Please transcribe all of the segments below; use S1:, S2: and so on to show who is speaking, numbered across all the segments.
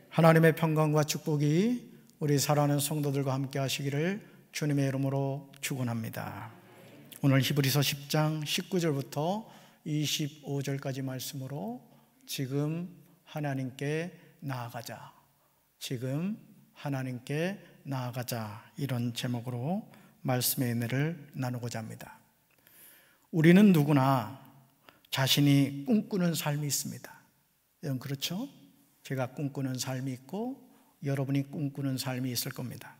S1: 하나님의 평강과 축복이 우리 사랑하는 성도들과 함께 하시기를 주님의 이름으로 축원합니다. 오늘 히브리서 10장 19절부터 25절까지 말씀으로 지금 하나님께 나아가자, 지금 하나님께 나아가자, 이런 제목으로 말씀의 은혜를 나누고자 합니다. 우리는 누구나 자신이 꿈꾸는 삶이 있습니다. 여러분 그렇죠? 제가 꿈꾸는 삶이 있고 여러분이 꿈꾸는 삶이 있을 겁니다.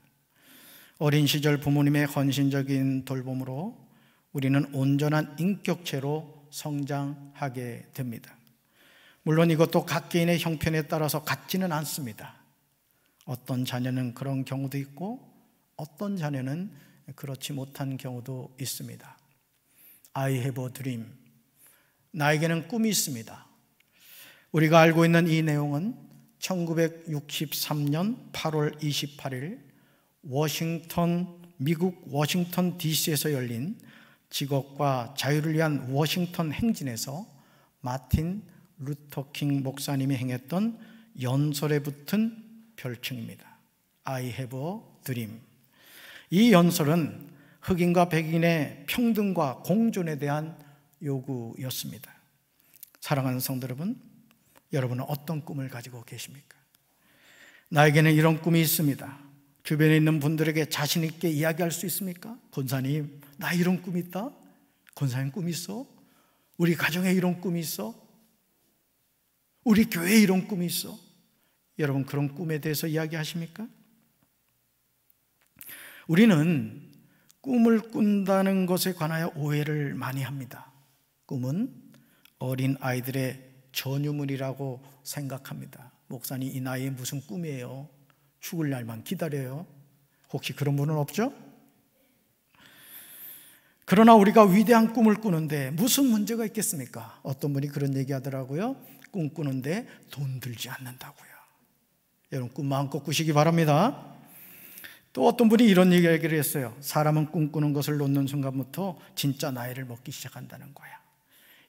S1: 어린 시절 부모님의 헌신적인 돌봄으로 우리는 온전한 인격체로 성장하게 됩니다. 물론 이것도 각 개인의 형편에 따라서 같지는 않습니다. 어떤 자녀는 그런 경우도 있고 어떤 자녀는 그렇지 못한 경우도 있습니다. I have a dream. 나에게는 꿈이 있습니다. 우리가 알고 있는 이 내용은 1963년 8월 28일 미국 워싱턴 DC에서 열린 직업과 자유를 위한 워싱턴 행진에서 마틴 루터킹 목사님이 행했던 연설에 붙은 별칭입니다. I have a dream. 이 연설은 흑인과 백인의 평등과 공존에 대한 요구였습니다. 사랑하는 성도 여러분, 여러분은 어떤 꿈을 가지고 계십니까? 나에게는 이런 꿈이 있습니다. 주변에 있는 분들에게 자신 있게 이야기할 수 있습니까? 권사님, 나 이런 꿈이 있다? 권사님 꿈이 있어? 우리 가정에 이런 꿈이 있어? 우리 교회에 이런 꿈이 있어? 여러분 그런 꿈에 대해서 이야기하십니까? 우리는 꿈을 꾼다는 것에 관하여 오해를 많이 합니다. 꿈은 어린 아이들의 전유물이라고 생각합니다. 목사님 이 나이에 무슨 꿈이에요? 죽을 날만 기다려요? 혹시 그런 분은 없죠? 그러나 우리가 위대한 꿈을 꾸는데 무슨 문제가 있겠습니까? 어떤 분이 그런 얘기 하더라고요. 꿈 꾸는데 돈 들지 않는다고요. 여러분 꿈 마음껏 꾸시기 바랍니다. 또 어떤 분이 이런 얘기를 했어요. 사람은 꿈꾸는 것을 놓는 순간부터 진짜 나이를 먹기 시작한다는 거야.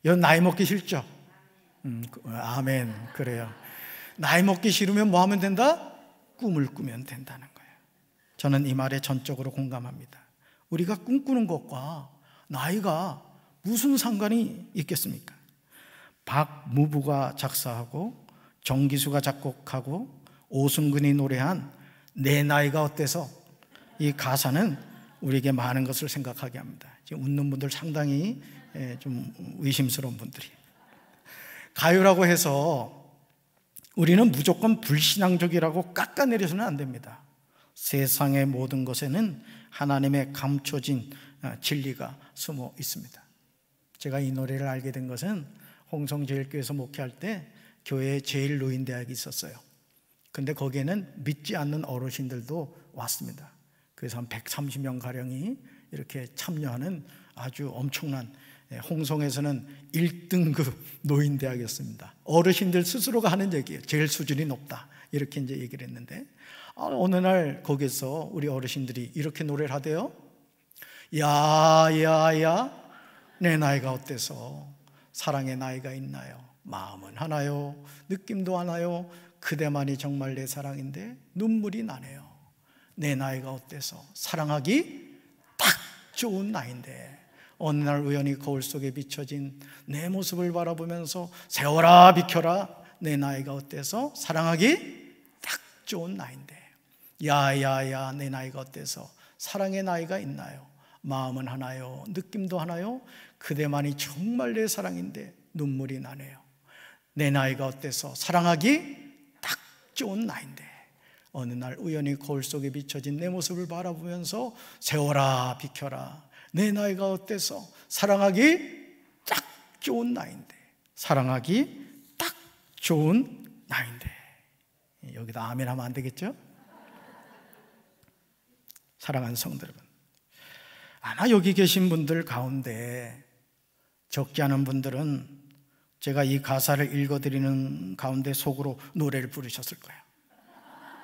S1: 여러분 나이 먹기 싫죠? 아멘. 그래요. 나이 먹기 싫으면 뭐 하면 된다? 꿈을 꾸면 된다는 거예요. 저는 이 말에 전적으로 공감합니다. 우리가 꿈꾸는 것과 나이가 무슨 상관이 있겠습니까? 박무부가 작사하고 정기수가 작곡하고 오승근이 노래한 내 나이가 어때서, 이 가사는 우리에게 많은 것을 생각하게 합니다. 지금 웃는 분들 상당히 좀 의심스러운 분들이. 가요라고 해서 우리는 무조건 불신앙적이라고 깎아내려서는 안 됩니다. 세상의 모든 것에는 하나님의 감춰진 진리가 숨어 있습니다. 제가 이 노래를 알게 된 것은 홍성제일교회에서 목회할 때 교회에 제일노인대학이 있었어요. 근데 거기에는 믿지 않는 어르신들도 왔습니다. 그래서 한 130명 가량이 이렇게 참여하는 아주 엄청난, 홍성에서는 1등급 노인대학이었습니다. 어르신들 스스로가 하는 얘기예요. 제일 수준이 높다, 이렇게 이제 얘기를 했는데, 어느 날 거기서 우리 어르신들이 이렇게 노래를 하대요. 야야야 내 나이가 어때서 사랑의 나이가 있나요? 마음은 하나요? 느낌도 하나요? 그대만이 정말 내 사랑인데 눈물이 나네요. 내 나이가 어때서 사랑하기 딱 좋은 나이인데 어느 날 우연히 거울 속에 비춰진 내 모습을 바라보면서 세월아 비켜라, 내 나이가 어때서 사랑하기 딱 좋은 나이인데, 야야야 내 나이가 어때서 사랑의 나이가 있나요? 마음은 하나요? 느낌도 하나요? 그대만이 정말 내 사랑인데 눈물이 나네요. 내 나이가 어때서 사랑하기 딱 좋은 나이인데 어느 날 우연히 거울 속에 비춰진 내 모습을 바라보면서 세월아 비켜라, 내 나이가 어때서 사랑하기 딱 좋은 나이인데, 사랑하기 딱 좋은 나이인데. 여기다 아멘 하면 안 되겠죠? 사랑하는 성도 여러분, 아마 여기 계신 분들 가운데 적지 않은 분들은 제가 이 가사를 읽어드리는 가운데 속으로 노래를 부르셨을 거예요.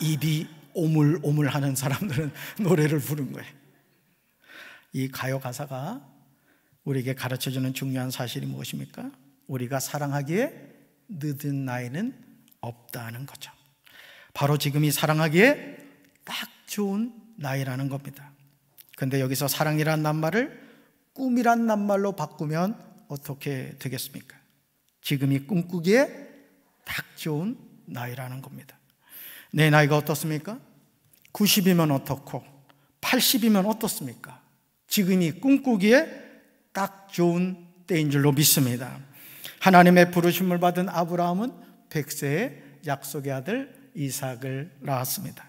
S1: 입이 오물오물하는 사람들은 노래를 부른 거예요. 이 가요 가사가 우리에게 가르쳐주는 중요한 사실이 무엇입니까? 우리가 사랑하기에 늦은 나이는 없다는 거죠. 바로 지금이 사랑하기에 딱 좋은 나이라는 겁니다. 그런데 여기서 사랑이란 낱말을 꿈이란 낱말로 바꾸면 어떻게 되겠습니까? 지금이 꿈꾸기에 딱 좋은 나이라는 겁니다. 내 나이가 어떻습니까? 90이면 어떻고 80이면 어떻습니까? 지금이 꿈꾸기에 딱 좋은 때인 줄로 믿습니다. 하나님의 부르심을 받은 아브라함은 100세에 약속의 아들 이삭을 낳았습니다.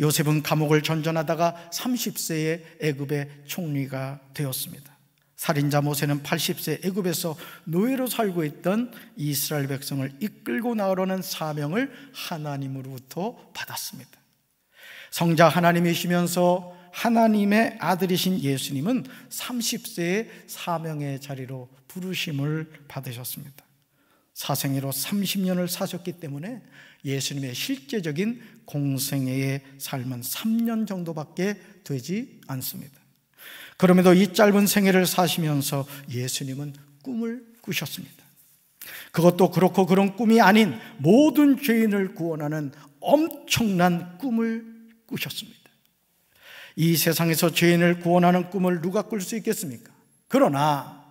S1: 요셉은 감옥을 전전하다가 30세에 애굽의 총리가 되었습니다. 살인자 모세는 80세 애굽에서 노예로 살고 있던 이스라엘 백성을 이끌고 나오려는 사명을 하나님으로부터 받았습니다. 성자 하나님이시면서 하나님의 아들이신 예수님은 30세의 사명의 자리로 부르심을 받으셨습니다. 사생애로 30년을 사셨기 때문에 예수님의 실제적인 공생애의 삶은 3년 정도밖에 되지 않습니다. 그럼에도 이 짧은 생애를 사시면서 예수님은 꿈을 꾸셨습니다. 그것도 그렇고 그런 꿈이 아닌 모든 죄인을 구원하는 엄청난 꿈을 꾸셨습니다. 이 세상에서 죄인을 구원하는 꿈을 누가 꿀 수 있겠습니까? 그러나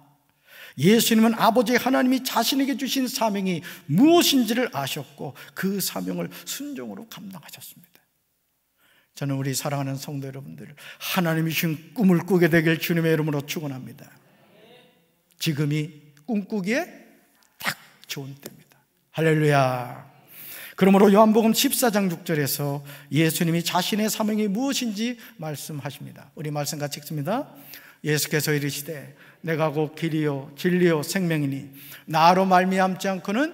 S1: 예수님은 아버지 하나님이 자신에게 주신 사명이 무엇인지를 아셨고 그 사명을 순종으로 감당하셨습니다. 저는 우리 사랑하는 성도 여러분들, 하나님이 주신 꿈을 꾸게 되길 주님의 이름으로 축원합니다. 지금이 꿈꾸기에 딱 좋은 때입니다. 할렐루야. 그러므로 요한복음 14장 6절에서 예수님이 자신의 사명이 무엇인지 말씀하십니다. 우리 말씀 같이 읽습니다. 예수께서 이르시되 내가 곧 길이요 진리요 생명이니 나로 말미암지 않고는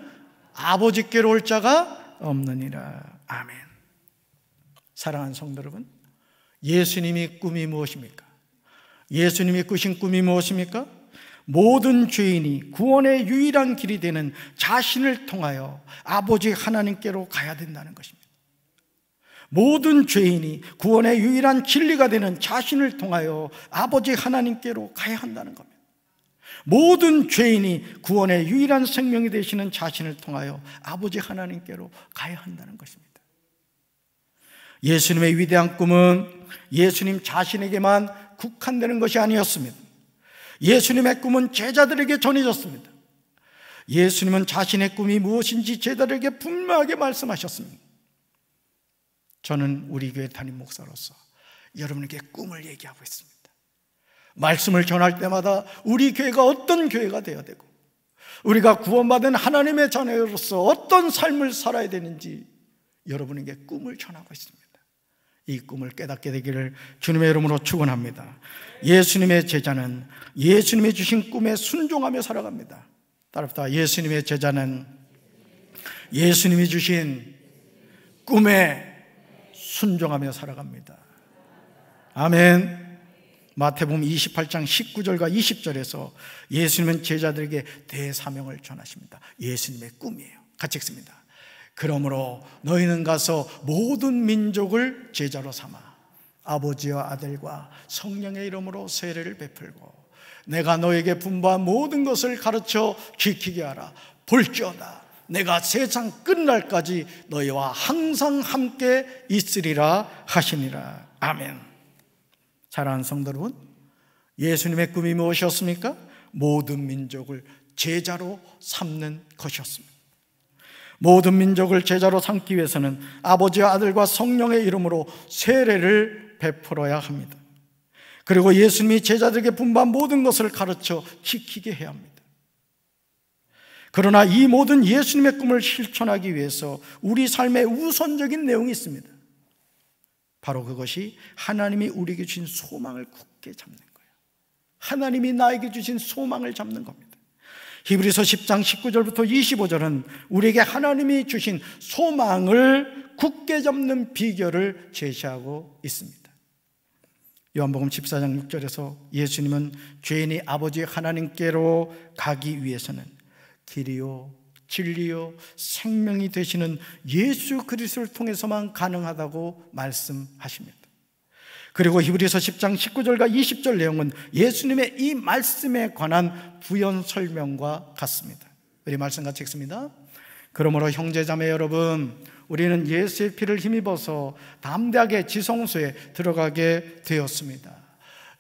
S1: 아버지께로 올 자가 없느니라. 아멘. 사랑하는 성도 여러분, 예수님이 꿈이 무엇입니까? 예수님이 꾸신 꿈이 무엇입니까? 모든 죄인이 구원의 유일한 길이 되는 자신을 통하여 아버지 하나님께로 가야 된다는 것입니다. 모든 죄인이 구원의 유일한 진리가 되는 자신을 통하여 아버지 하나님께로 가야 한다는 겁니다. 모든 죄인이 구원의 유일한 생명이 되시는 자신을 통하여 아버지 하나님께로 가야 한다는 것입니다. 예수님의 위대한 꿈은 예수님 자신에게만 국한되는 것이 아니었습니다. 예수님의 꿈은 제자들에게 전해졌습니다. 예수님은 자신의 꿈이 무엇인지 제자들에게 분명하게 말씀하셨습니다. 저는 우리 교회 담임 목사로서 여러분에게 꿈을 얘기하고 있습니다. 말씀을 전할 때마다 우리 교회가 어떤 교회가 되어야 되고 우리가 구원받은 하나님의 자녀로서 어떤 삶을 살아야 되는지 여러분에게 꿈을 전하고 있습니다. 이 꿈을 깨닫게 되기를 주님의 이름으로 축원합니다. 예수님의 제자는 예수님이 주신 꿈에 순종하며 살아갑니다. 따라합시다. 예수님의 제자는 예수님이 주신 꿈에 순종하며 살아갑니다. 아멘. 마태복음 28장 19절과 20절에서 예수님은 제자들에게 대사명을 전하십니다. 예수님의 꿈이에요. 같이 읽습니다. 그러므로 너희는 가서 모든 민족을 제자로 삼아 아버지와 아들과 성령의 이름으로 세례를 베풀고 내가 너에게 분부한 모든 것을 가르쳐 지키게 하라. 볼지어다 내가 세상 끝날까지 너희와 항상 함께 있으리라 하시니라. 아멘. 사랑하는 성도 여러분, 예수님의 꿈이 무엇이었습니까? 모든 민족을 제자로 삼는 것이었습니다. 모든 민족을 제자로 삼기 위해서는 아버지와 아들과 성령의 이름으로 세례를 베풀어야 합니다. 그리고 예수님이 제자들에게 분부한 모든 것을 가르쳐 지키게 해야 합니다. 그러나 이 모든 예수님의 꿈을 실천하기 위해서 우리 삶에 우선적인 내용이 있습니다. 바로 그것이 하나님이 우리에게 주신 소망을 굳게 잡는 거예요. 하나님이 나에게 주신 소망을 잡는 겁니다. 히브리서 10장 19절부터 25절은 우리에게 하나님이 주신 소망을 굳게 잡는 비결을 제시하고 있습니다. 요한복음 14장 6절에서 예수님은 죄인이 아버지 하나님께로 가기 위해서는 길이요 진리요 생명이 되시는 예수 그리스도를 통해서만 가능하다고 말씀하십니다. 그리고 히브리서 10장 19절과 20절 내용은 예수님의 이 말씀에 관한 부연 설명과 같습니다. 우리 말씀 같이 읽습니다. 그러므로 형제자매 여러분, 우리는 예수의 피를 힘입어서 담대하게 지성소에 들어가게 되었습니다.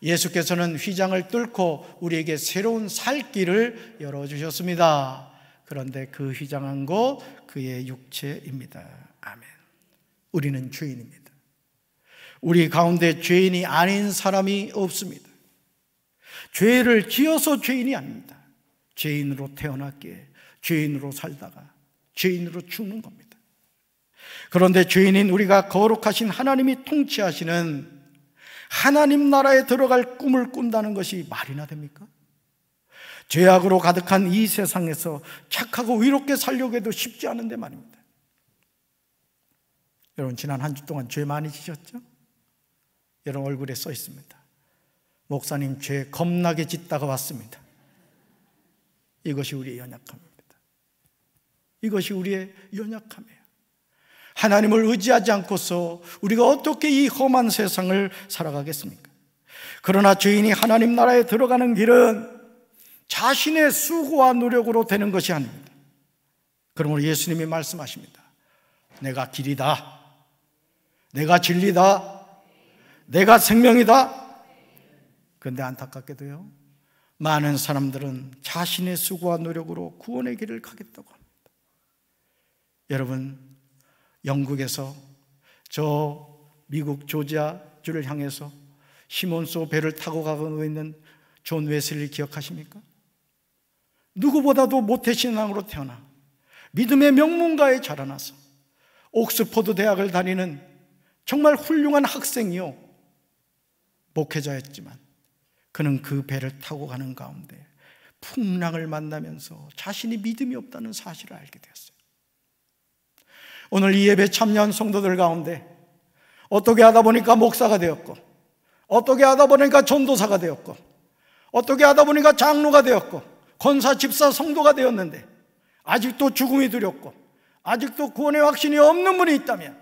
S1: 예수께서는 휘장을 뚫고 우리에게 새로운 살 길을 열어주셨습니다. 그런데 그 휘장한 곳 그의 육체입니다. 아멘. 우리는 죄인입니다. 우리 가운데 죄인이 아닌 사람이 없습니다. 죄를 지어서 죄인이 아닙니다. 죄인으로 태어났기에 죄인으로 살다가 죄인으로 죽는 겁니다. 그런데 죄인인 우리가 거룩하신 하나님이 통치하시는 하나님 나라에 들어갈 꿈을 꾼다는 것이 말이나 됩니까? 죄악으로 가득한 이 세상에서 착하고 의롭게 살려고 해도 쉽지 않은데 말입니다. 여러분, 지난 한 주 동안 죄 많이 지셨죠? 여러분 얼굴에 써 있습니다. 목사님 죄 겁나게 짓다가 왔습니다. 이것이 우리의 연약함입니다. 이것이 우리의 연약함이에요. 하나님을 의지하지 않고서 우리가 어떻게 이 험한 세상을 살아가겠습니까? 그러나 죄인이 하나님 나라에 들어가는 길은 자신의 수고와 노력으로 되는 것이 아닙니다. 그러므로 예수님이 말씀하십니다. 내가 길이다, 내가 진리다, 내가 생명이다. 그런데 안타깝게도요, 많은 사람들은 자신의 수고와 노력으로 구원의 길을 가겠다고 합니다. 여러분, 영국에서 저 미국 조지아주를 향해서 시몬소 배를 타고 가고 있는 존 웨슬리 기억하십니까? 누구보다도 모태신앙으로 태어나 믿음의 명문가에 자라나서 옥스퍼드 대학을 다니는 정말 훌륭한 학생이요, 목회자였지만 그는 그 배를 타고 가는 가운데 풍랑을 만나면서 자신이 믿음이 없다는 사실을 알게 되었어요. 오늘 이 예배 참여한 성도들 가운데 어떻게 하다 보니까 목사가 되었고, 어떻게 하다 보니까 전도사가 되었고, 어떻게 하다 보니까 장로가 되었고, 권사, 집사, 성도가 되었는데 아직도 죽음이 두렵고 아직도 구원의 확신이 없는 분이 있다면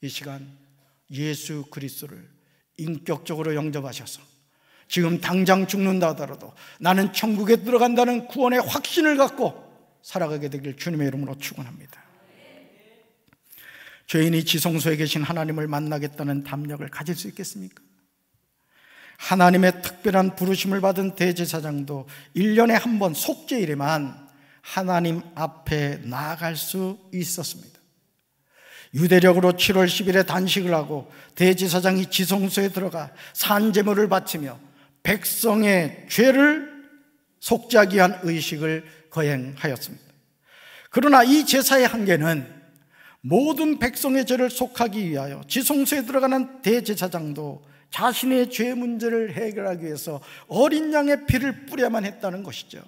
S1: 이 시간 예수 그리스도를 인격적으로 영접하셔서 지금 당장 죽는다 하더라도 나는 천국에 들어간다는 구원의 확신을 갖고 살아가게 되길 주님의 이름으로 축원합니다. 죄인이 지성소에 계신 하나님을 만나겠다는 담력을 가질 수 있겠습니까? 하나님의 특별한 부르심을 받은 대제사장도 1년에 한 번 속죄일에만 하나님 앞에 나아갈 수 있었습니다. 유대력으로 7월 10일에 단식을 하고 대제사장이 지성소에 들어가 산제물을 바치며 백성의 죄를 속죄하기 위한 의식을 거행하였습니다. 그러나 이 제사의 한계는 모든 백성의 죄를 속하기 위하여 지성소에 들어가는 대제사장도 자신의 죄 문제를 해결하기 위해서 어린 양의 피를 뿌려야만 했다는 것이죠.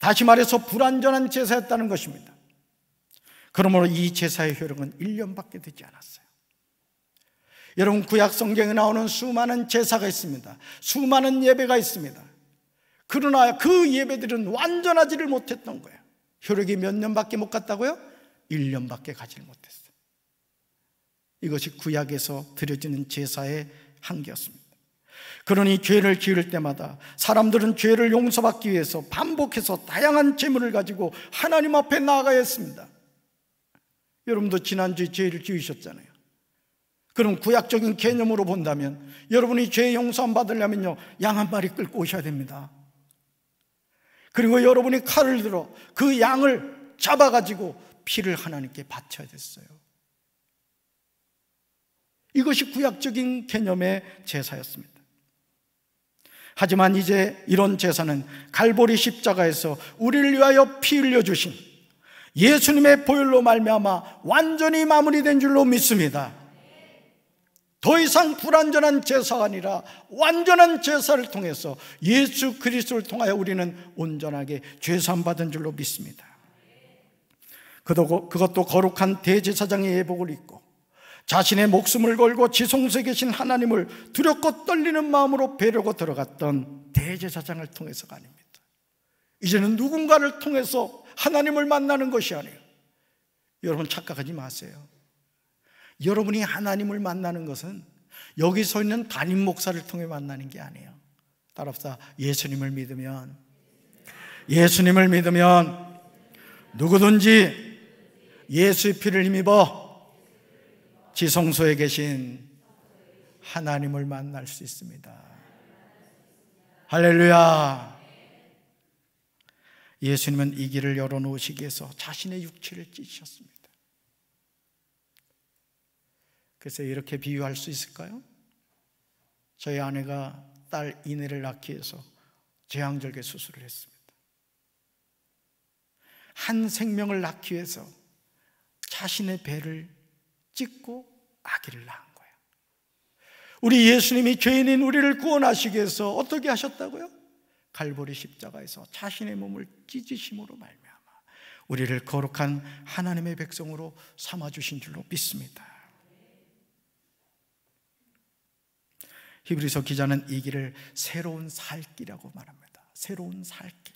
S1: 다시 말해서 불완전한 제사였다는 것입니다. 그러므로 이 제사의 효력은 1년밖에 되지 않았어요. 여러분, 구약 성경에 나오는 수많은 제사가 있습니다. 수많은 예배가 있습니다. 그러나 그 예배들은 완전하지를 못했던 거예요. 효력이 몇 년밖에 못 갔다고요? 1년밖에 가지를 못했어요. 이것이 구약에서 드려지는 제사의 한계였습니다. 그러니 죄를 지을 때마다 사람들은 죄를 용서받기 위해서 반복해서 다양한 제물을 가지고 하나님 앞에 나아가야 했습니다. 여러분도 지난주에 죄를 지으셨잖아요. 그럼 구약적인 개념으로 본다면 여러분이 죄 용서함 받으려면요, 양 한 마리 끌고 오셔야 됩니다. 그리고 여러분이 칼을 들어 그 양을 잡아가지고 피를 하나님께 바쳐야 됐어요. 이것이 구약적인 개념의 제사였습니다. 하지만 이제 이런 제사는 갈보리 십자가에서 우리를 위하여 피 흘려주신 예수님의 보혈로 말미암아 완전히 마무리된 줄로 믿습니다. 더 이상 불완전한 제사가 아니라 완전한 제사를 통해서 예수 그리스도를 통하여 우리는 온전하게 죄사함 받은 줄로 믿습니다. 그것도 거룩한 대제사장의 예복을 입고 자신의 목숨을 걸고 지성소에 계신 하나님을 두렵고 떨리는 마음으로 뵈려고 들어갔던 대제사장을 통해서가 아닙니다. 이제는 누군가를 통해서 하나님을 만나는 것이 아니에요. 여러분 착각하지 마세요. 여러분이 하나님을 만나는 것은 여기 서 있는 담임 목사를 통해 만나는 게 아니에요. 따라합시다. 예수님을 믿으면 누구든지 예수의 피를 힘입어 지성소에 계신 하나님을 만날 수 있습니다. 할렐루야. 예수님은 이 길을 열어놓으시기 위해서 자신의 육체를 찢으셨습니다. 그래서 이렇게 비유할 수 있을까요? 저희 아내가 딸 이내를 낳기 위해서 제왕절개 수술을 했습니다. 한 생명을 낳기 위해서 자신의 배를 찢고 아기를 낳은 거예요. 우리 예수님이 죄인인 우리를 구원하시기 위해서 어떻게 하셨다고요? 갈보리 십자가에서 자신의 몸을 찢으심으로 말미암아 우리를 거룩한 하나님의 백성으로 삼아주신 줄로 믿습니다. 히브리서 기자는 이 길을 새로운 살길이라고 말합니다. 새로운 살길.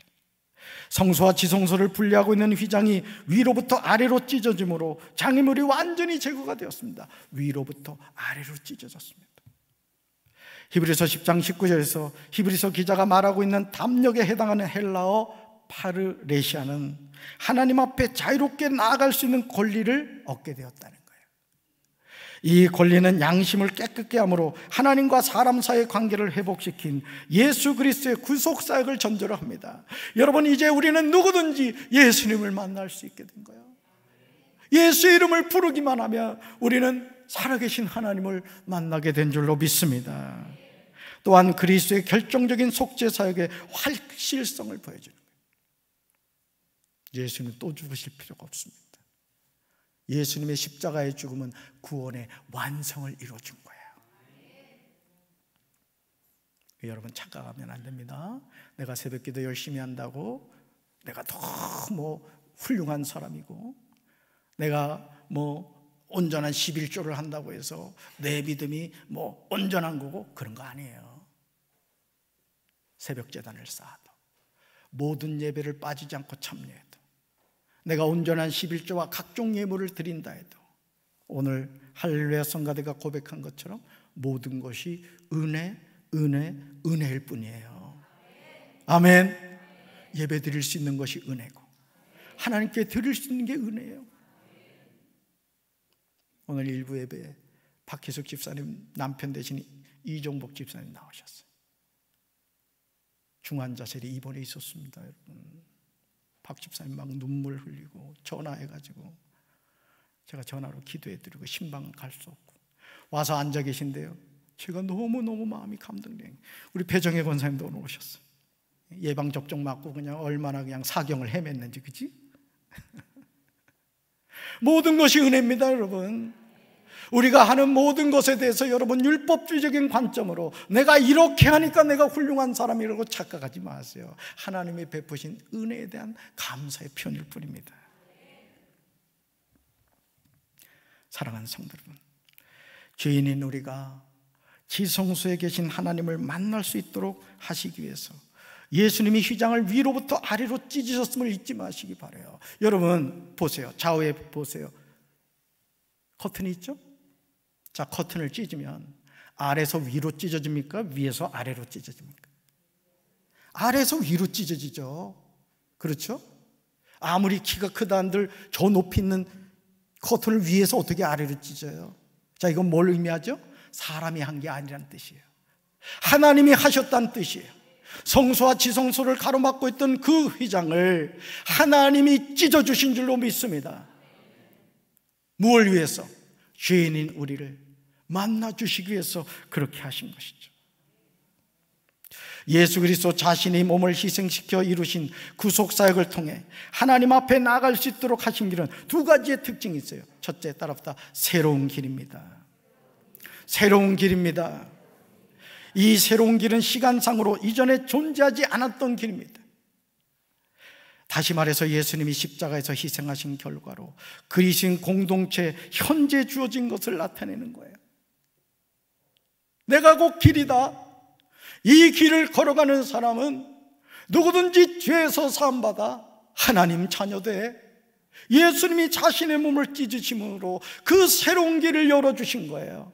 S1: 성소와 지성소를 분리하고 있는 휘장이 위로부터 아래로 찢어짐으로 장애물이 완전히 제거가 되었습니다. 위로부터 아래로 찢어졌습니다. 히브리서 10장 19절에서 히브리서 기자가 말하고 있는 담력에 해당하는 헬라어 파르레시아는 하나님 앞에 자유롭게 나아갈 수 있는 권리를 얻게 되었다는 거예요. 이 권리는 양심을 깨끗게 함으로 하나님과 사람 사이의 관계를 회복시킨 예수 그리스도의 구속 사역을 전제로 합니다. 여러분, 이제 우리는 누구든지 예수님을 만날 수 있게 된 거예요. 예수의 이름을 부르기만 하면 우리는 살아계신 하나님을 만나게 된 줄로 믿습니다. 또한 그리스도의 결정적인 속죄 사역의 확실성을 보여주는 거예요. 예수님은 또 죽으실 필요가 없습니다. 예수님의 십자가의 죽음은 구원의 완성을 이루어준 거예요. 여러분, 착각하면 안 됩니다. 내가 새벽기도 열심히 한다고 내가 너무 훌륭한 사람이고 내가 온전한 11조를 한다고 해서 내 믿음이 온전한 거고 그런 거 아니에요. 새벽 제단을 쌓아도 모든 예배를 빠지지 않고 참여해도 내가 온전한 11조와 각종 예물을 드린다 해도 오늘 할렐루야 성가대가 고백한 것처럼 모든 것이 은혜일 뿐이에요. 아멘. 예배 드릴 수 있는 것이 은혜고 하나님께 드릴 수 있는 게 은혜예요. 오늘 일부 예배에 박희숙 집사님 남편 대신 이종복 집사님 나오셨어요. 중환자실에 입원해 있었습니다. 여러분, 박 집사님 막 눈물 흘리고 전화해가지고 제가 전화로 기도해드리고 신방 갈 수 없고 와서 앉아 계신데요, 제가 너무너무 마음이 감동돼요. 우리 배정혜 권사님도 오늘 오셨어요. 예방접종 맞고 그냥 얼마나 그냥 사경을 헤맸는지, 그치? 모든 것이 은혜입니다. 여러분, 우리가 하는 모든 것에 대해서 여러분 율법주의적인 관점으로 내가 이렇게 하니까 내가 훌륭한 사람이라고 착각하지 마세요. 하나님이 베푸신 은혜에 대한 감사의 표현일 뿐입니다. 사랑하는 성도 여러분, 죄인인 우리가 지성소에 계신 하나님을 만날 수 있도록 하시기 위해서 예수님이 휘장을 위로부터 아래로 찢으셨음을 잊지 마시기 바라요. 여러분 보세요. 좌우에 보세요. 커튼이 있죠? 자, 커튼을 찢으면 아래에서 위로 찢어집니까? 위에서 아래로 찢어집니까? 아래에서 위로 찢어지죠. 그렇죠? 아무리 키가 크다 한들 저 높이 있는 커튼을 위에서 어떻게 아래로 찢어요? 자, 이건 뭘 의미하죠? 사람이 한 게 아니라는 뜻이에요. 하나님이 하셨다는 뜻이에요. 성소와 지성소를 가로막고 있던 그 휘장을 하나님이 찢어주신 줄로 믿습니다. 무엇을 위해서? 죄인인 우리를 만나주시기 위해서 그렇게 하신 것이죠. 예수 그리스도 자신의 몸을 희생시켜 이루신 구속사역을 통해 하나님 앞에 나아갈 수 있도록 하신 길은 두 가지의 특징이 있어요. 첫째, 따라붙다 새로운 길입니다. 새로운 길입니다. 이 새로운 길은 시간상으로 이전에 존재하지 않았던 길입니다. 다시 말해서 예수님이 십자가에서 희생하신 결과로 그리스도인 공동체에 현재 주어진 것을 나타내는 거예요. 내가 곧 길이다. 이 길을 걸어가는 사람은 누구든지 죄에서 사함받아 하나님 자녀돼 예수님이 자신의 몸을 찢으심으로 그 새로운 길을 열어주신 거예요.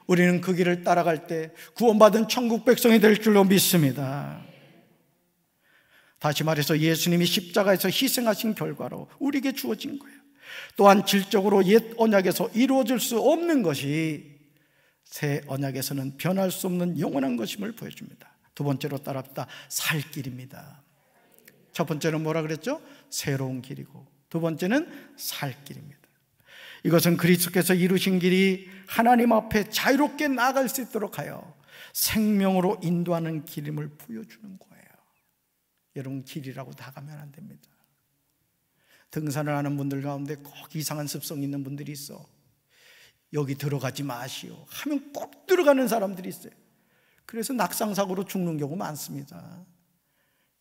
S1: 우리는 그 길을 따라갈 때 구원받은 천국 백성이 될 줄로 믿습니다. 다시 말해서 예수님이 십자가에서 희생하신 결과로 우리에게 주어진 거예요. 또한 질적으로 옛 언약에서 이루어질 수 없는 것이 새 언약에서는 변할 수 없는 영원한 것임을 보여줍니다. 두 번째로 따라합시다. 살 길입니다. 첫 번째는 뭐라 그랬죠? 새로운 길이고, 두 번째는 살 길입니다. 이것은 그리스도께서 이루신 길이 하나님 앞에 자유롭게 나아갈 수 있도록 하여 생명으로 인도하는 길임을 보여주는 거예요. 여러분, 길이라고 다가면 안 됩니다. 등산을 하는 분들 가운데 꼭 이상한 습성이 있는 분들이 있어. 여기 들어가지 마시오 하면 꼭 들어가는 사람들이 있어요. 그래서 낙상사고로 죽는 경우 많습니다.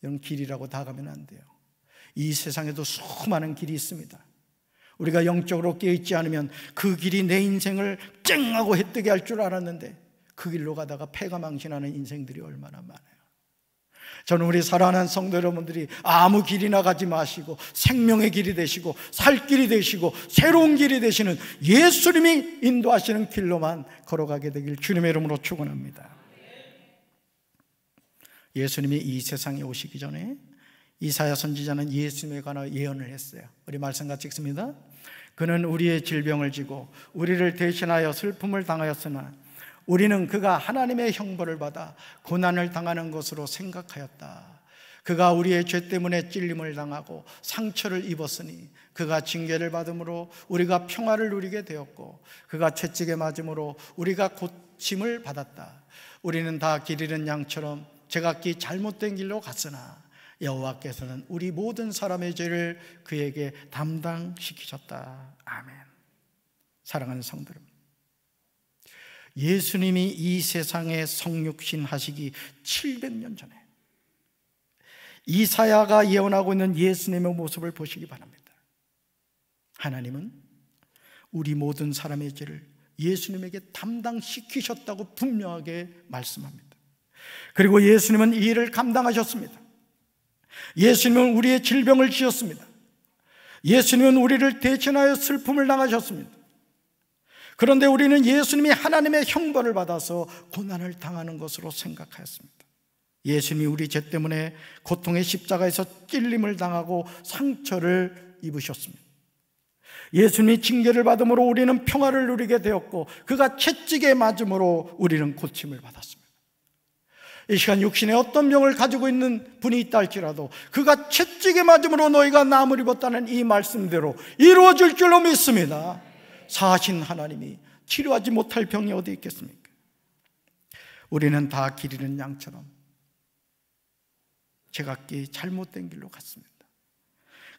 S1: 이런 길이라고 다가면 안 돼요. 이 세상에도 수많은 길이 있습니다. 우리가 영적으로 깨어있지 않으면 그 길이 내 인생을 쨍하고 혜뜨게 할 줄 알았는데 그 길로 가다가 패가망신하는 인생들이 얼마나 많아요. 저는 우리 사랑하는 성도 여러분들이 아무 길이나 가지 마시고 생명의 길이 되시고 살 길이 되시고 새로운 길이 되시는 예수님이 인도하시는 길로만 걸어가게 되길 주님의 이름으로 축원합니다. 예수님이 이 세상에 오시기 전에 이사야 선지자는 예수님에 관하여 예언을 했어요. 우리 말씀 같이 읽습니다. 그는 우리의 질병을 지고 우리를 대신하여 슬픔을 당하였으나 우리는 그가 하나님의 형벌을 받아 고난을 당하는 것으로 생각하였다. 그가 우리의 죄 때문에 찔림을 당하고 상처를 입었으니 그가 징계를 받음으로 우리가 평화를 누리게 되었고 그가 채찍에 맞음으로 우리가 고침을 받았다. 우리는 다 길 잃은 양처럼 제각기 잘못된 길로 갔으나 여호와께서는 우리 모든 사람의 죄를 그에게 담당시키셨다. 아멘. 사랑하는 성도 여러분, 예수님이 이 세상에 성육신 하시기 700년 전에 이사야가 예언하고 있는 예수님의 모습을 보시기 바랍니다. 하나님은 우리 모든 사람의 죄를 예수님에게 담당시키셨다고 분명하게 말씀합니다. 그리고 예수님은 이 일을 감당하셨습니다. 예수님은 우리의 질병을 지었습니다. 예수님은 우리를 대신하여 슬픔을 당하셨습니다. 그런데 우리는 예수님이 하나님의 형벌을 받아서 고난을 당하는 것으로 생각하였습니다. 예수님이 우리 죄 때문에 고통의 십자가에서 찔림을 당하고 상처를 입으셨습니다. 예수님이 징계를 받음으로 우리는 평화를 누리게 되었고 그가 채찍에 맞음으로 우리는 고침을 받았습니다. 이 시간 육신에 어떤 병을 가지고 있는 분이 있다 할지라도 그가 채찍에 맞음으로 너희가 나음을 입었다는 이 말씀대로 이루어질 줄로 믿습니다. 사신 하나님이 치료하지 못할 병이 어디 있겠습니까? 우리는 다 길 잃은 양처럼 제각기 잘못된 길로 갔습니다.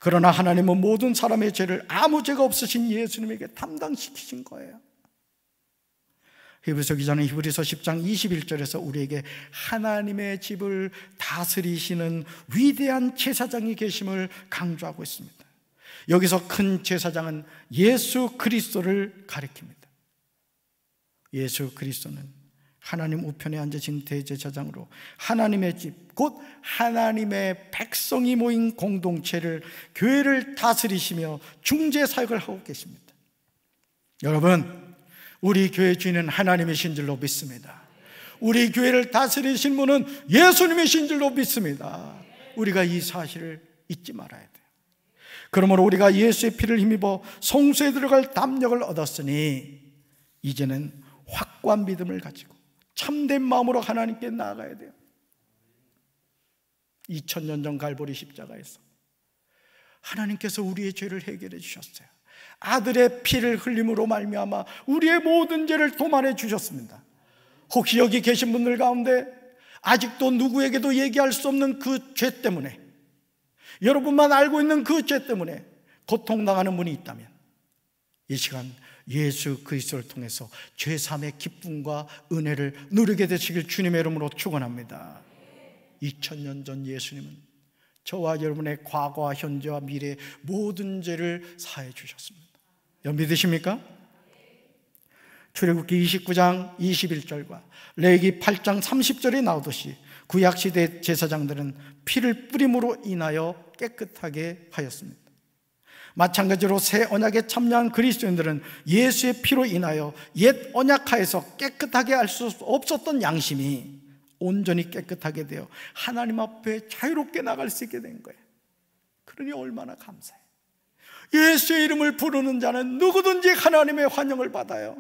S1: 그러나 하나님은 모든 사람의 죄를 아무 죄가 없으신 예수님에게 담당시키신 거예요. 히브리서 기자는 히브리서 10장 21절에서 우리에게 하나님의 집을 다스리시는 위대한 제사장이 계심을 강조하고 있습니다. 여기서 큰 제사장은 예수 그리스도를 가리킵니다. 예수 그리스도는 하나님 우편에 앉으신 대제사장으로 하나님의 집, 곧 하나님의 백성이 모인 공동체를, 교회를 다스리시며 중재 사역을 하고 계십니다. 여러분, 우리 교회 주인은 하나님이신 줄로 믿습니다. 우리 교회를 다스리신 분은 예수님이신 줄로 믿습니다. 우리가 이 사실을 잊지 말아야 돼요. 그러므로 우리가 예수의 피를 힘입어 성소에 들어갈 담력을 얻었으니 이제는 확고한 믿음을 가지고 참된 마음으로 하나님께 나아가야 돼요. 2000년 전 갈보리 십자가에서 하나님께서 우리의 죄를 해결해 주셨어요. 아들의 피를 흘림으로 말미암아 우리의 모든 죄를 도말해 주셨습니다. 혹시 여기 계신 분들 가운데 아직도 누구에게도 얘기할 수 없는 그 죄 때문에, 여러분만 알고 있는 그 죄 때문에 고통당하는 분이 있다면 이 시간 예수 그리스도를 통해서 죄사함의 기쁨과 은혜를 누리게 되시길 주님의 이름으로 축원합니다. 2000년 전 예수님은 저와 여러분의 과거와 현재와 미래의 모든 죄를 사해 주셨습니다. 여러분 믿으십니까? 출애굽기 29장 21절과 레위기 8장 30절에 나오듯이 구약시대 제사장들은 피를 뿌림으로 인하여 깨끗하게 하였습니다. 마찬가지로 새 언약에 참여한 그리스도인들은 예수의 피로 인하여 옛 언약하에서 깨끗하게 할 수 없었던 양심이 온전히 깨끗하게 되어 하나님 앞에 자유롭게 나갈 수 있게 된 거예요. 그러니 얼마나 감사해요. 예수의 이름을 부르는 자는 누구든지 하나님의 환영을 받아요.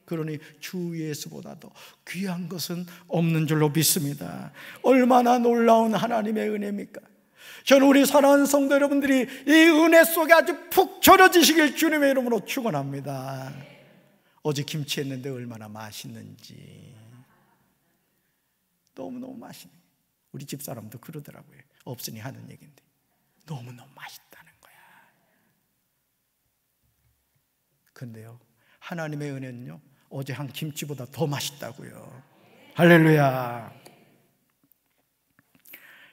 S1: 그러니 주 예수보다도 귀한 것은 없는 줄로 믿습니다. 얼마나 놀라운 하나님의 은혜입니까? 저는 우리 사랑하는 성도 여러분들이 이 은혜 속에 아주 푹 절여지시길 주님의 이름으로 축원합니다. 어제 김치했는데 얼마나 맛있는지, 너무너무 맛있네. 우리 집사람도 그러더라고요. 없으니 하는 얘기인데 너무너무 맛있다는 거야. 근데요, 하나님의 은혜는요, 어제 한 김치보다 더 맛있다고요. 할렐루야.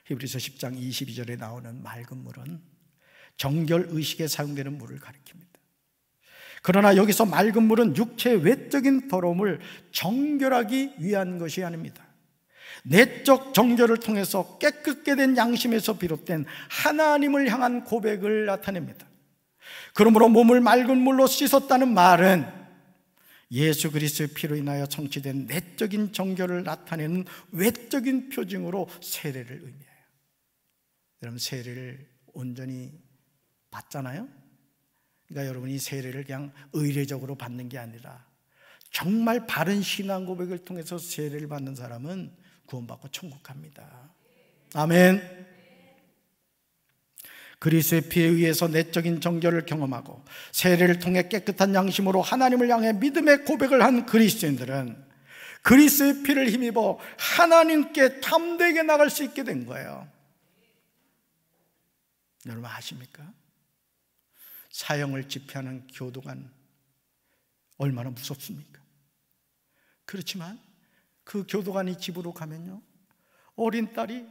S1: 히브리서 10장 22절에 나오는 맑은 물은 정결의식에 사용되는 물을 가리킵니다. 그러나 여기서 맑은 물은 육체의 외적인 더러움을 정결하기 위한 것이 아닙니다. 내적 정결을 통해서 깨끗게 된 양심에서 비롯된 하나님을 향한 고백을 나타냅니다. 그러므로 몸을 맑은 물로 씻었다는 말은 예수 그리스도의 피로 인하여 성취된 내적인 정결을 나타내는 외적인 표징으로 세례를 의미해요. 여러분, 세례를 온전히 받잖아요. 그러니까 여러분이 세례를 그냥 의례적으로 받는 게 아니라 정말 바른 신앙 고백을 통해서 세례를 받는 사람은 구원받고 천국 갑니다. 아멘. 그리스도의 피에 의해서 내적인 정결을 경험하고 세례를 통해 깨끗한 양심으로 하나님을 향해 믿음의 고백을 한 그리스도인들은 그리스도의 피를 힘입어 하나님께 참되게 나갈 수 있게 된 거예요. 여러분 아십니까? 사형을 집행하는 교도관 얼마나 무섭습니까? 그렇지만 그 교도관이 집으로 가면요, 어린 딸이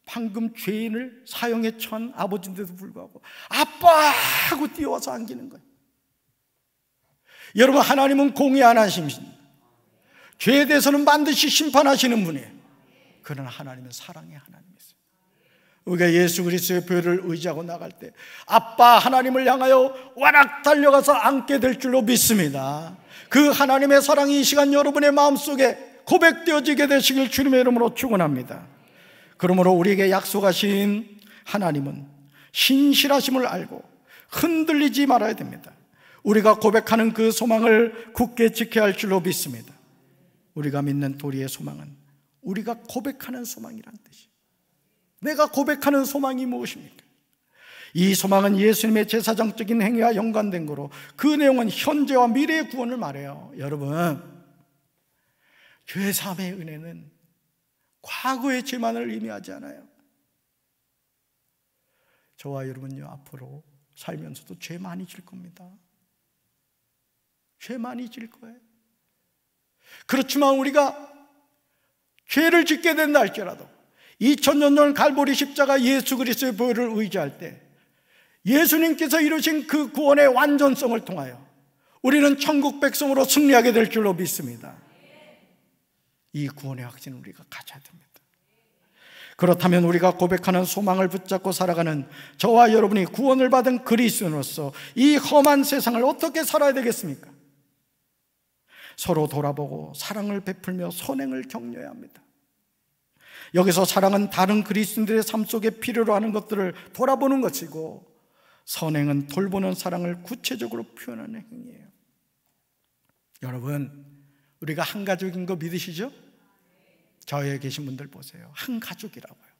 S1: 방금 죄인을 사형에 처한 아버지인데도 불구하고 아빠! 하고 뛰어와서 안기는 거예요. 여러분, 하나님은 공의 안 하십니다. 죄에 대해서는 반드시 심판하시는 분이에요. 그러나 하나님은 사랑의 하나님이세요. 우리가 예수 그리스도의 보혈을 의지하고 나갈 때 아빠 하나님을 향하여 와락 달려가서 안게 될 줄로 믿습니다. 그 하나님의 사랑이 이 시간 여러분의 마음속에 고백되어지게 되시길 주님의 이름으로 축원합니다. 그러므로 우리에게 약속하신 하나님은 신실하심을 알고 흔들리지 말아야 됩니다. 우리가 고백하는 그 소망을 굳게 지켜야 할 줄로 믿습니다. 우리가 믿는 도리의 소망은 우리가 고백하는 소망이란 뜻이에요. 내가 고백하는 소망이 무엇입니까? 이 소망은 예수님의 제사장적인 행위와 연관된 거로 그 내용은 현재와 미래의 구원을 말해요. 여러분, 죄사함의 은혜는 과거의 죄만을 의미하지 않아요. 저와 여러분요, 앞으로 살면서도 죄 많이 질 겁니다. 죄 많이 질 거예요. 그렇지만 우리가 죄를 짓게 된다 할지라도 2000년 전 갈보리 십자가 예수 그리스도의 보혈을 의지할 때 예수님께서 이루신 그 구원의 완전성을 통하여 우리는 천국 백성으로 승리하게 될 줄로 믿습니다. 이 구원의 확신을 우리가 가져야 됩니다. 그렇다면 우리가 고백하는 소망을 붙잡고 살아가는 저와 여러분이 구원을 받은 그리스도인으로서 이 험한 세상을 어떻게 살아야 되겠습니까? 서로 돌아보고 사랑을 베풀며 선행을 격려해야 합니다. 여기서 사랑은 다른 그리스도인들의 삶 속에 필요로 하는 것들을 돌아보는 것이고, 선행은 돌보는 사랑을 구체적으로 표현하는 행위예요. 여러분, 우리가 한 가족인 거 믿으시죠? 저에 계신 분들 보세요. 한 가족이라고요.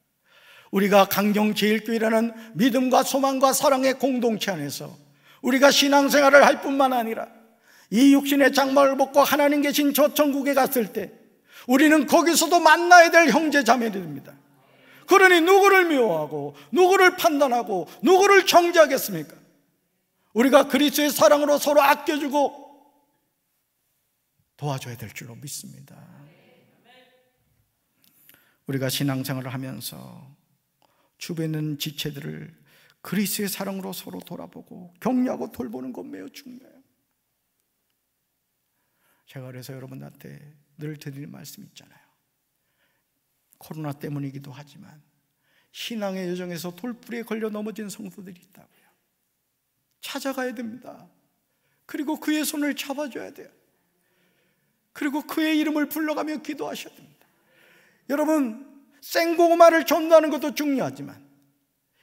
S1: 우리가 강경제일교회라는 믿음과 소망과 사랑의 공동체 안에서 우리가 신앙생활을 할 뿐만 아니라 이 육신의 장막을 벗고 하나님 계신 저 천국에 갔을 때 우리는 거기서도 만나야 될 형제 자매들입니다. 그러니 누구를 미워하고 누구를 판단하고 누구를 정죄하겠습니까? 우리가 그리스도의 사랑으로 서로 아껴주고 도와줘야 될 줄로 믿습니다. 우리가 신앙생활을 하면서 주변에 있는 지체들을 그리스도의 사랑으로 서로 돌아보고 격려하고 돌보는 것 매우 중요해요. 제가 그래서 여러분한테 늘 드리는 말씀 있잖아요. 코로나 때문이기도 하지만 신앙의 여정에서 돌부리에 걸려 넘어진 성도들이 있다고요. 찾아가야 됩니다. 그리고 그의 손을 잡아줘야 돼요. 그리고 그의 이름을 불러가며 기도하셔야 됩니다. 여러분, 생고구마를 전도하는 것도 중요하지만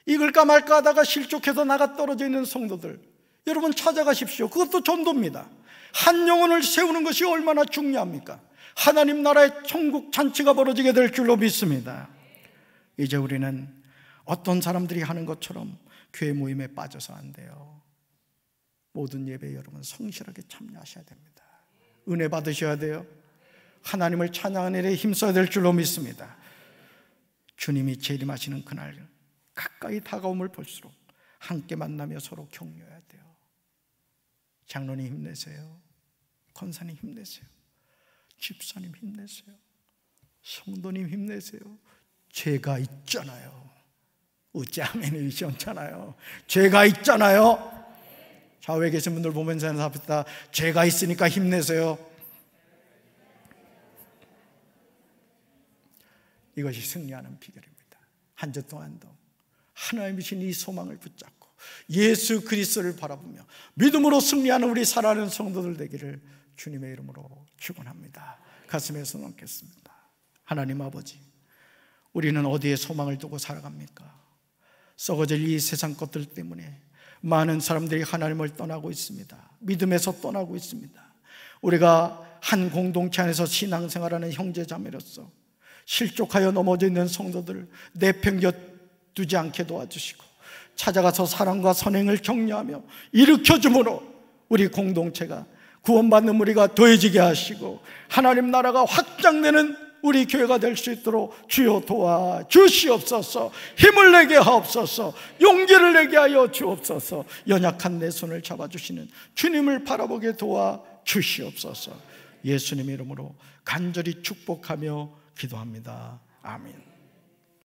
S1: 익을까 말까 하다가 실족해서 나가 떨어져 있는 성도들, 여러분 찾아가십시오. 그것도 전도입니다. 한 영혼을 세우는 것이 얼마나 중요합니까? 하나님 나라의 천국 잔치가 벌어지게 될 줄로 믿습니다. 이제 우리는 어떤 사람들이 하는 것처럼 교회 모임에 빠져서 안 돼요. 모든 예배에 여러분 성실하게 참여하셔야 됩니다. 은혜 받으셔야 돼요. 하나님을 찬양하는 일에 힘써야 될 줄로 믿습니다. 주님이 재림하시는 그날 가까이 다가옴을 볼수록 함께 만나며 서로 격려해야 돼요. 장로님 힘내세요. 권사님 힘내세요. 집사님 힘내세요. 성도님 힘내세요. 죄가 있잖아요. 어찌 아멘이 시원찮아요. 죄가 있잖아요. 좌우에 계신 분들 보면서 합시다. 죄가 있으니까 힘내세요. 이것이 승리하는 비결입니다. 한 주 동안도 하나님이 주신 이 소망을 붙잡고 예수 그리스도를 바라보며 믿음으로 승리하는 우리 살아가는 성도들 되기를 주님의 이름으로 축원합니다. 가슴에 손 얹겠습니다. 하나님 아버지, 우리는 어디에 소망을 두고 살아갑니까? 썩어질 이 세상 것들 때문에 많은 사람들이 하나님을 떠나고 있습니다. 믿음에서 떠나고 있습니다. 우리가 한 공동체 안에서 신앙생활하는 형제자매로서 실족하여 넘어져 있는 성도들을 내팽겨두지 않게 도와주시고 찾아가서 사랑과 선행을 격려하며 일으켜줌으로 우리 공동체가 구원받는 우리가 더해지게 하시고 하나님 나라가 확장되는 우리 교회가 될 수 있도록 주여 도와주시옵소서. 힘을 내게 하옵소서. 용기를 내게 하여 주옵소서. 연약한 내 손을 잡아주시는 주님을 바라보게 도와주시옵소서. 예수님의 이름으로 간절히 축복하며 기도합니다. 아멘.